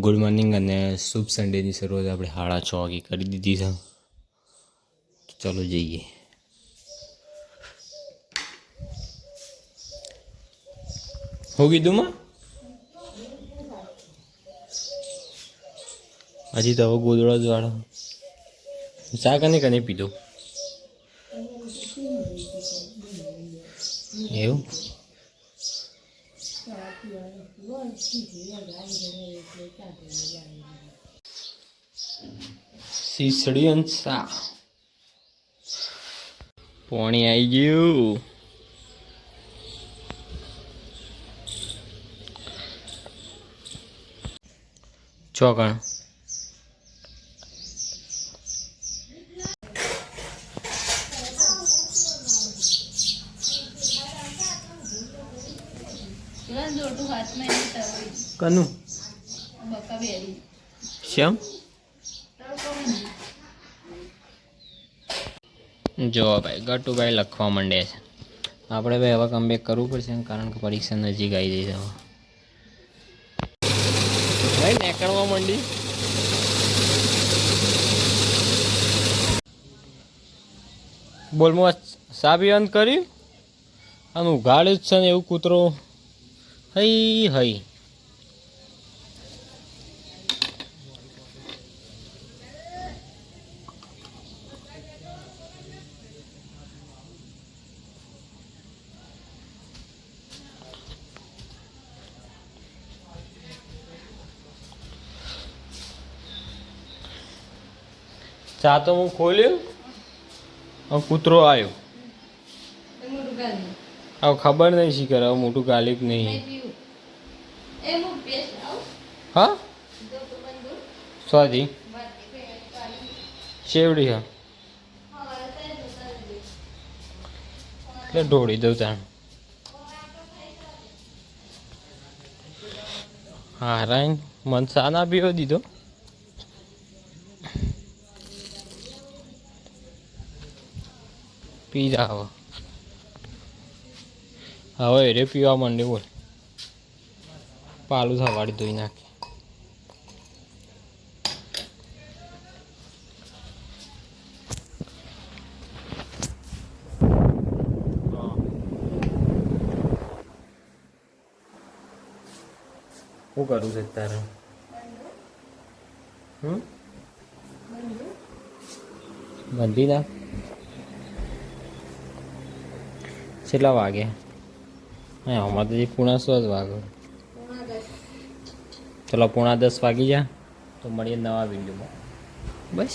Good morning અને શુભ સન્ડેની શરૂઆત આપણે 6:30 વાગે કરી દીધી છે. ચાલો જઈએ. હું કીધું માં હજી તો હવે ગોદડા જ વાળો ચા કને પીધો એવું સીસડી અને સા પાણી આવી ગયું. ચોકણ કનું શ્યામ જો ભાઈ ગટુભાઈ લખવા માંડે છે. આપણે ભાઈ હવે કમબેક કરવું પડશે કારણ કે પરીક્ષા નજીક આવી જઈ છે. ભાઈ નીકળવા માંડી બોલમાં સાબી અંત કર્યું અને ઉઘાડ્યું જ છે ને એવું કૂતરો હઈ હઈ ચા તો હું ખોલ્યો કૂતરો આવ્યો. હવે ખબર નહીં શી કરે હવે મોટું ગાલિબ નહીં. હા સ્વાદી શેવડી હા એટલે ઢોળી દઉં તાણ. હા રાઈન મન સા ના પીવો દીધો. પી જા હવે રે પીવા માંડે બોલ. પાલું સવાડી ધોઈ નાખે. શું કરું છે તારે? બંધી નાખ. કેટલા વાગે? હા અમારે તો પૂણા 100 વાગે. ચલો 9:45 વાગી જા તો મળીએ નવા વિડીયોમાં. બસ.